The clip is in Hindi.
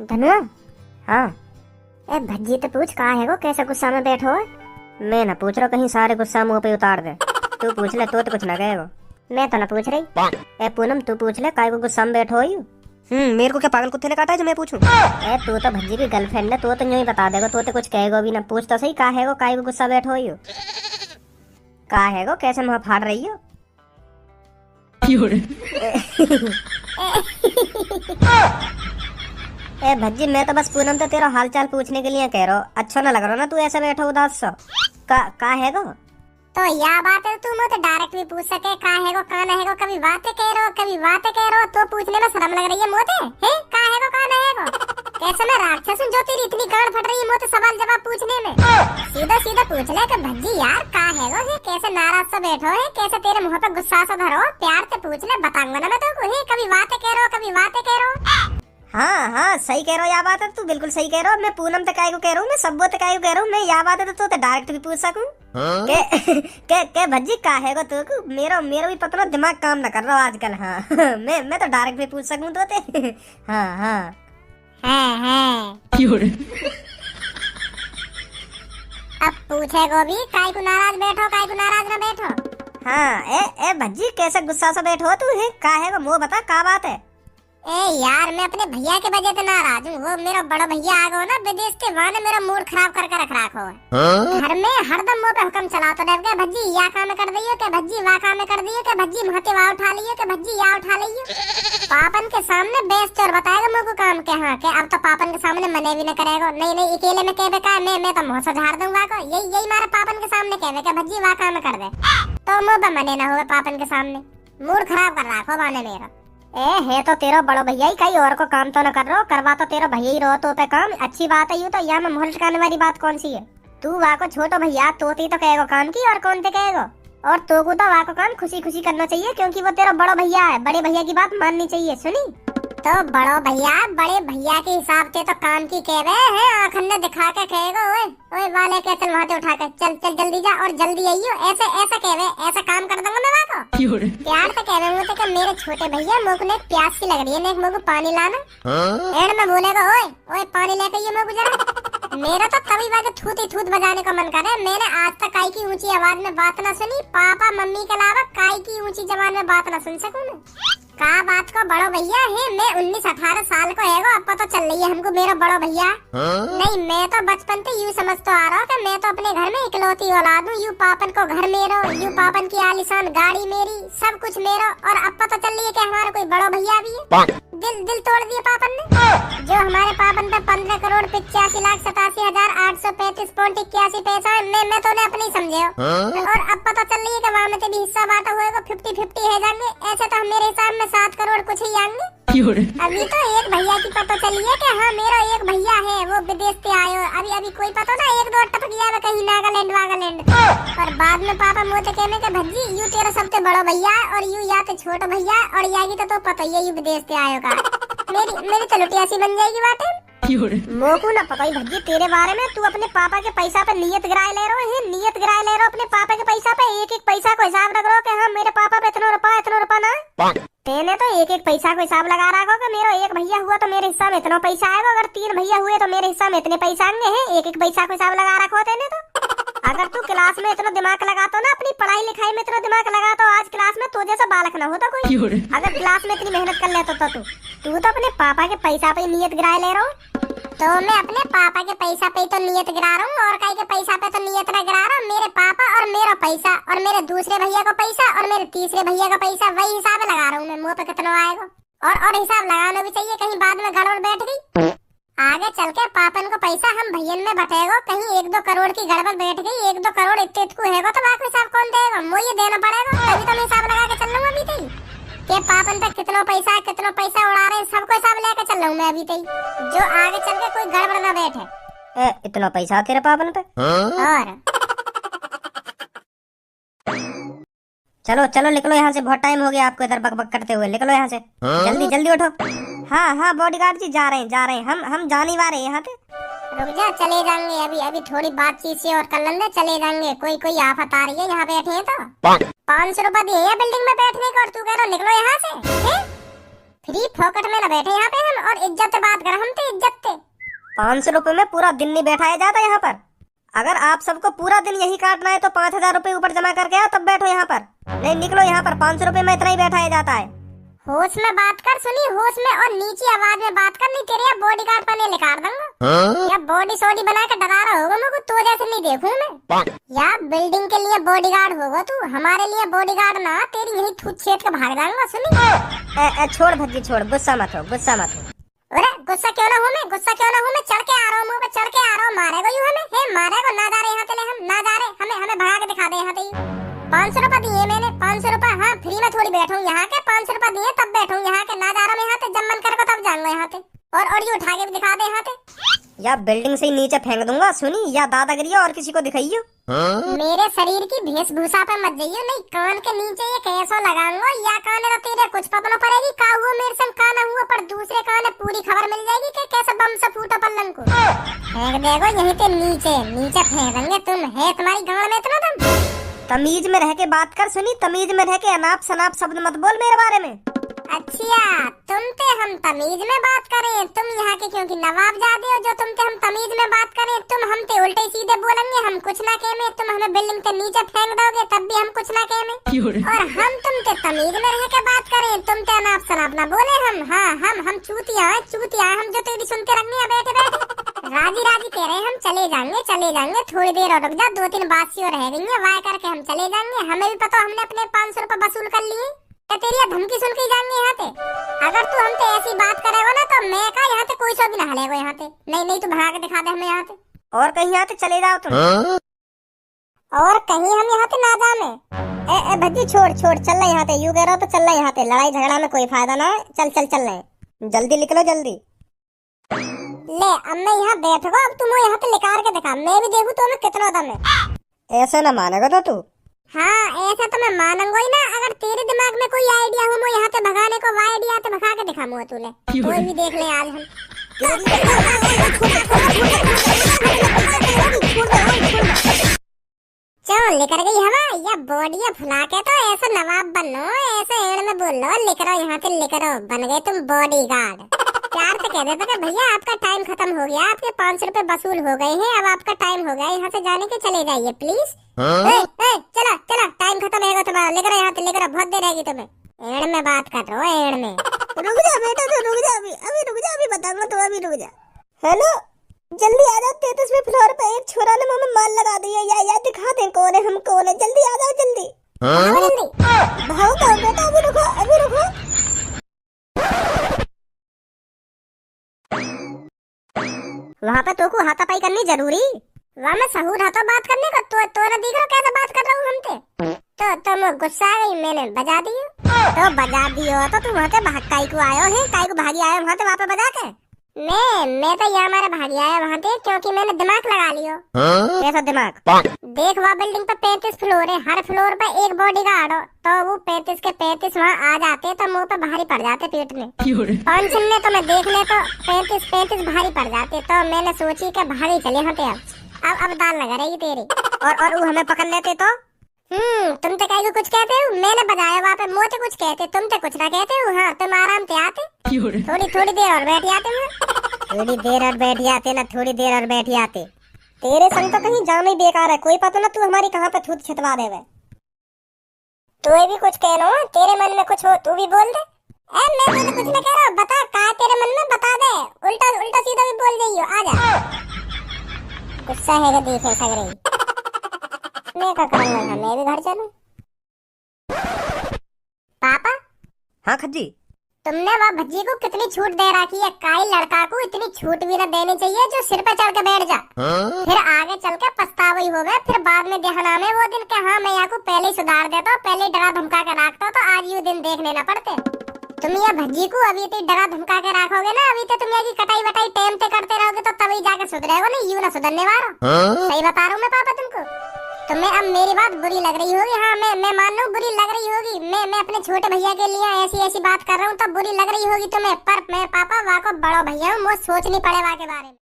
धनुआ। हाँ। ए भज्जी तो पूछ कहाँ है वो, कैसे गुस्सा में बैठो है? मैं ना पूछ रहा, कहीं सारे गुस्सा मुँह पे उतार दे। तू पूछ ले, तो कुछ ना कहेगा। मैं तो ना पूछ रही। ए पूनम तू पूछ ले, काय को गुस्सा में बैठो हो? मेरे को क्या पागल कुत्ते ने काटा है जो मैं पूछूं? ए तू तो भज्जी की गर्लफ्रेंड है, तू तो यूं ही बता देगा, तू तो कुछ कहेगा भी ना। पूछ तो सही, का है वो, काय को गुस्सा बैठो हो? का है वो, कैसे मुँह फाड़ रही हो? ए भज्जी, मैं तो बस पूनम तो तेरा हालचाल पूछने के लिए कह रहा हूँ। अच्छा ना लग रहा ना तू ऐसे बैठो उदास सा। का है गो? तो या बात है, तू मुझे डायरेक्ट भी पूछ सके का है गो, का है गो। कभी बातें कह रहे हो, कभी बातें कह रहे हो, तो पूछने में शर्म लग रही है मोते है? का है गो, का है गो? कैसे मैं राक्षस हूँ जो तेरी इतनी गांड फट रही है मोते सवाल जवाब पूछने में? सीधा सीधा पूछ ले कि भज्जी यार का है गो, है कैसे नाराज सा बैठो है, कैसे तेरे मुंह पे गुस्सा सा धरो, प्यार से पूछ ले, बताऊंगा ना मैं तो। कभी बातें कह रहे हो, कभी बातें कह रहे हो। हाँ सही कह रहा हूँ, या बात है, तू बिल्कुल सही कह रहा हूँ। मैं पूनम तक को कह रहा हूँ, मैं सबो तक को कह रहा हूँ। मैं या बात है तो डायरेक्ट भी पूछ सकूँ के भज्जी का है गो तू? मेरा भी पता ना दिमाग काम ना कर रहा हूँ आजकल। हाँ मैं तो डायरेक्ट भी पूछ सकूँ तो ते। हाँ अब पूछेगो भी, काय को नाराज बैठो, काय को नाराज ना बैठो। हाँ ए भज्जी कैसे गुस्सा से बैठो तू? है का है गो, मुँह बता का बात है? ए यार मैं अपने भैया के वजह से नाराज हूँ। वो मेरा बड़ा भैया आ गया ना विदेश के, वहाँ ने मेरा मूड खराब करके रख रखा है। घर में हरदम मुंह पे हुक्म चलाता रह गया, भज्जी या काम कर दियो, के भज्जी वाह काम कर दियो, के भज्जी महते वाह उठा लियो, के भज्जी या उठा लियो। पापन के सामने बेस चोर बताएगा मुझे को काम के। हाँ के अब तो पापन के सामने मने भी न करेगा। नहीं अकेले में कहवे का मैं तो मुँह से झाड़ दूंगा को। यही मारा पापन के सामने कहवे के भज्जी वाह काम कर दे, तो मुँह पे मने ना हुए पापन के सामने। मूड खराब कर रखो बाने मेरा। है तो तेरा बड़ा भैया ही, कहीं और को काम तो न कर रहा हो, करवा तो तेरा भैया ही रहो तो पे काम। अच्छी बात है। यूँ तो यहाँ में मोहल ठिकाने वाली बात कौन सी है? तू वहाँ को छोटो भैया तो कहेगा काम की, और कौन ते कहेगा? और तो को तो वहाँ को काम खुशी खुशी करना चाहिए, क्योंकि वो तेरा बड़ा भैया है। बड़े भैया की बात माननी चाहिए। सुनी तो बड़ो भैया बड़े भैया के हिसाब से तो काम की कहवे है, आखन ने दिखा के कहेगा ओए ओए वाले के चल वहाँ से उठा के चल जल्दी जा और जल्दी आइयो, ऐसे कहवे, ऐसा काम कर दूंगा मैं वहाँ को। प्यार से कहवे मुझे कि मेरे छोटे भैया मुझे ने प्यास सी लग रही है, मुझे पानी लाना। एंड में बोलेगा ओए ओए पानी लेके आइयो मुझे जरा। मेरा तो कभी बात थूत बजाने का मन करे। मैंने आज तक काई की ऊंची आवाज में बात ना सुनी, पापा मम्मी के अलावा काई की ऊंची जबान में बात ना सुन सकूं मैं। का बात को बड़ो भैया है, मैं 19-18 साल को है, अब पता चल रही है हमको मेरा बड़ो भैया। नहीं मैं तो बचपन से यूँ समझ तो आ रहा हूँ कि मैं तो अपने घर में इकलौती औलाद हूँ। यूँ पापन को घर मेरा, यूँ पापन की आलीशान गाड़ी मेरी, सब कुछ मेरा। और अब पता चल रही है कि हमारा कोई बड़ो भैया भी है। दिल तोड़ दिया पापन ने। जो हमारे पापन पे 15 करोड़ 85,87,835.81 पैसा है, मैं तो अपने ही समझे। और अब पता चल रही है कि वहाँ में भी हिस्सा बांटा होगा, 50-50 है जाएंगे। ऐसे तो मेरे हिसाब में 7 करोड़ कुछ ही आएंगे। अभी तो एक भैया की पता चली है कि हाँ मेरा एक भैया है, वो विदेश से आयो। अभी कोई पता ना, 1-2 टपक गया कहीं नागालैंड वागालैंड। और बाद में पापा मुझे कहने के भज्जी यू तेरा सबसे बड़ा भैया और यू या तो छोटा भैया, और यागी तो पता ही है यू विदेश से आयो का। मेरी तो लुटिया सी बन जाएगी बात है। मोकू ना पता ही भज्जी तेरे बारे में। तू अपने पापा के पैसा पे नियत गिराए ले रहो है, नियत गिराए ले रहो अपने पापा के पैसा पे। एक पैसा को हिसाब रख रहो कि हाँ मेरे पापा पे इतना रुपया ना। तेने तो एक पैसा को हिसाब लगा रखा कि मेरा एक भैया हुआ तो मेरे हिस्सा में इतना पैसा आएगा, अगर 3 भैया हुए तो मेरे हिस्सा में इतने पैसा आएंगे हैं। एक पैसा को हिसाब लगा रखा तेने तो। अगर तू क्लास में इतना दिमाग लगाता ना, अपनी पढ़ाई लिखाई में इतना दिमाग लगाता, आज क्लास में तो जैसा बालक ना होता कोई। अगर क्लास में इतनी मेहनत कर लेता तू तो अपने पापा के पैसा पे नियत गिराए ले रहा हूँ। तो मैं अपने पापा के पैसा पे तो नियत गिरा रहा हूँ, और कहीं के पैसा पे तो नियत ना गिरा रहा। मेरे पापा और मेरा पैसा और मेरे दूसरे भैया का पैसा और मेरे तीसरे भैया का पैसा, वही हिसाब लगा रहा हूँ मैं। मुँह पे कितना आएगा और हिसाब लगाना भी चाहिए, कहीं बाद में गड़बड़ बैठ गई। आगे चल के पापन को पैसा हम भैयन में बटेगा, कहीं 1-2 करोड़ की गड़बड़ बैठ गई। 1-2 करोड़ इतने को है तो बाकी हिसाब कौन देगा? मुझे देना पड़ेगा, तभी तो मैं हिसाब लगा के चल लूंगा अभी तक के पापन पे कितना पैसा उड़ा रहे हैं, सबको हिसाब लेके चल रहा हूँ मैं अभी तक, जो आगे चल के कोई गड़बड़ ना बैठे। इतना पैसा तेरे पापन पे? और चलो निकलो यहाँ से, बहुत टाइम हो गया आपको इधर बकबक करते हुए। निकलो यहाँ से, जल्दी उठो। हाँ बॉडीगार्ड जी जा रहे हैं। हम जाने वाले हैं यहाँ से। रुक जा, चले जाएंगे अभी थोड़ी बातचीत से और कर लेंगे, चले जाएंगे। कोई आफत आ रही है यहाँ बैठे हैं तो 500 रुपए दिए बिल्डिंग में बैठने का, और तू कह रहा निकलो यहाँ से। फ्री फोकट में न बैठे यहाँ पे हम, और इज्जत से बात कर, हम तो इज्जत से। 500 रुपए में पूरा दिन नहीं बैठाया जाता यहाँ पर। अगर आप सबको पूरा दिन यही काटना है तो 5000 रुपए ऊपर जमा करके आओ, तब बैठो यहाँ पर। नहीं निकलो यहाँ पर, 500 रुपए में इतना ही बैठाया जाता है। होश में बात कर, सुनी, होश में और नीची आवाज में बात कर, नहीं तेरे बॉडी गार्ड पर नहीं निकाल दूंगा। या बॉडी सोडी बना के डरा रहा होगा मुझको, तो जैसे नहीं देखूं मैं। या बिल्डिंग के लिए बॉडी गार्ड होगा तू, हमारे लिए बॉडी गार्ड ना, तेरी यही थूत छेद के भाग जाऊंगा। सुनी छोड़ भज्जी छोड़, गुस्सा मत हो, गुस्सा मत हो। अरे गुस्सा क्यों ना हूँ मैं, गुस्सा क्यों ना हूँ मैं, चढ़ के आ रहा हूँ, मुँह पे चढ़ के आ रहा हूँ। मारेगा यूं हमें, हे मारेगा, ना जा रहे यहाँ से, हम ना जा रहे, हमें भगा के दिखा दे यहाँ से। 500 रुपए दिए मैंने, 500 रुपए। हाँ फ्री में थोड़ी बैठूं यहाँ के, 500 रुपए दिए तब बैठूं यहाँ के, ना जा रहा मैं यहाँ से, जब मन करेगा तब जाऊंगा यहाँ से। और ये उठा के भी दिखा दे यहाँ से। या बिल्डिंग से ही नीचे फेंक दूंगा। सुनी, या दादागिरी और किसी को दिखाइयो। मेरे शरीर की वेशभूषा पे मत जाइयो, नहीं कान के नीचे ये कैसा लगाऊंगा, या कान है तेरे कुछ पता न पड़ेगी का हुआ मेरे संग, का ना हुआ, पर दूसरे कान है पूरी खबर मिल जाएगी कि कैसे बम से फूटा पल्लन को। फेंक देगो यहीं पे नीचे, नीचे फेंक देंगे। तुम है तुम्हारी गांड में इतना दम? तमीज में रह के बात कर। सुनी, तमीज में रह के अनाप शनाप शब्द मत बोल मेरे बारे में। अच्छा तुम ते हम तमीज में बात करें, तुम यहाँ के क्योंकि नवाब जादे हो, जो तुम ते हम तमीज में बात करें, तुम हम ते उल्टे सीधे बोलेंगे, हम कुछ ना कहें, तुम हमें बिल्डिंग के नीचे फेंक दोगे तब भी हम कुछ ना कहें। और हम तुम ते तमीज में रह के बात करें, तुम ते अनाप शनाप ना बोले हम। हाँ हम चूतिया हैं, चूतिया हैं हम, जो तेरी सुनते रखनी है बैठे बैठे। राजी राजी कह रहे हैं हम, चले जाएंगे, थोड़ी देर और रुक जा, 2-3 बात और रह गई है, वाय करके हम चले जाएंगे। हमें भी पता, हमने अपने 500 रुपए वसूल कर लिए, तेरी धमकी सुन के जाएंगे यहाँ पे। अगर तू हमसे ऐसी बात करेगा ना तो मैं का यहाँ पे कोई सो भी ना हलेगा यहाँ पे। नहीं तू भगा के दिखा दे हमें यहाँ पे, और कहीं यहाँ से चले जाओ तुम। और कहीं हम यहाँ पे ना जाने। भज्जी छोड़, चल रहा यहाँ पे, यू कह रहा तो चल रहा यहाँ पे, लड़ाई झगड़ा में कोई फायदा ना है। चल रहे, जल्दी निकलो जल्दी। ले अब मैं यहाँ बैठूंगा, अब तुम यहाँ पे निकाल के दिखा, मैं भी देखूँ तो मैं कितना दम है। ऐसा ना मानेगा तो तू? हाँ ऐसा तो मैं मानूंगा ही ना। अगर तेरे दिमाग में कोई आइडिया हो मुझे यहाँ पे भगाने को, वो आइडिया तो भगा के दिखा मुझे तूने, कोई भी देख ले आज हम। चल लेकर गई हवा, या बॉडी फुला के तो ऐसा नवाब बनो, ऐसे एड़ में बोल लो, लेकर आओ यहाँ से, लेकर आओ, बन गए तुम बॉडी गार्ड। प्यार से कह देते भैया आपका टाइम खत्म हो गया, आपके 500 रुपए वसूल हो गए हैं, अब आपका टाइम हो गया, यहाँ से जाने के चले जाइए प्लीज। चला टाइम खत्म है तुम्हारा, लेकर यहाँ से, लेकर बहुत देर रहेगी तुम्हें। एड़ में बात कर रहे हो, एड़ में। रुक जा बेटा, तो रुक जा, अभी बताऊंगा, तो अभी रुक जा। हेलो, जल्दी आ जाओ, 33वें फ्लोर पे एक छोरा ने मुंह में माल लगा दिया, या दिखा दे कौन है, हम कौन है, जल्दी आ जाओ जल्दी। भागो बेटा, अभी रुको। वहाँ पे तो को हाथापाई करनी जरूरी, वहाँ में सहूर हाथों बात करने को, तो न दिख रहा कैसे बात कर रहा हूँ हमसे। तो तुम गुस्सा आ गई, मैंने बजा दियो, तो बजा दियो तो तुम वहाँ से भाग काई को आयो है, काई को भागी आयो वहाँ से वापस बजा के। मैं तो यहाँ हमारे भागी आया वहाँ से, क्योंकि मैंने दिमाग लगा लियो। कैसा दिमाग? देख वहाँ बिल्डिंग पे 35 फ्लोर है, हर फ्लोर पे एक बॉडी गार्ड हो, तो वो 35 के 35 वहाँ आ जाते तो मुंह पे भारी पड़ जाते पेट में। कौन सुनने तो मैं देख ले तो 35 भारी पड़ जाते, तो मैंने सोची कि भागी चले हटे अब दाल लगा रहेगी तेरी। और वो हमें पकड़ लेते तो? तुम तो कहीं कुछ कहते हो, मैंने बताया वहाँ पे मोते कुछ कहते, तुम तो कुछ ना कहते हो। हाँ तुम आराम से आते, थोड़ी देर और बैठ आते हो, थोड़ी देर और बैठ आते ना, थोड़ी देर और बैठ आते। तेरे संग तो कहीं जाना ही बेकार है, कोई पता ना तू हमारी कहाँ पे थूत छितवा देवे। तू भी कुछ कह लो, तेरे मन में कुछ हो तू भी बोल दे। मैं तो कुछ ना कह रहा हूँ, बता का तेरे मन में, बता दे, उल्टा सीधा भी बोल जाइयो, आ जा। गुस्सा है देख ऐसा करे, मैं क्या करूँगा, मैं भी घर चलूं। पापा। हाँ खज्जी, तुमने वह भज्जी को कितनी छूट दे रखी है, काई लड़का को इतनी छूट भी ना देनी चाहिए जो सिर पे चढ़ के बैठ जा, फिर आगे चल के पछतावा ही होगा, फिर बाद में ध्यान आवे वो दिन के हाँ मैं यहाँ को पहले ही सुधार देता, पहले डरा धमका के रखता, तो आज ये दिन देखने न पड़ते। तुम ये भज्जी को अभी तो डरा धमका के रखोगे ना, अभी तो तुम ये कटाई वटाई टाइम पे करते रहोगे तो तभी जाके सुधरेगा, नहीं यूं ना सुधरने वाला। सही बता रहा हूँ मैं पापा तुमको। तुम्हें अब मेरी बात बुरी लग रही होगी, हाँ मैं मान लूं बुरी लग रही होगी, मैं अपने छोटे भैया के लिए ऐसी बात कर रहा हूँ तो बुरी लग रही होगी तुम्हें, पर मैं पापा वाको बड़ो भैया हूँ, मुझे सोचनी पड़े वा के बारे में।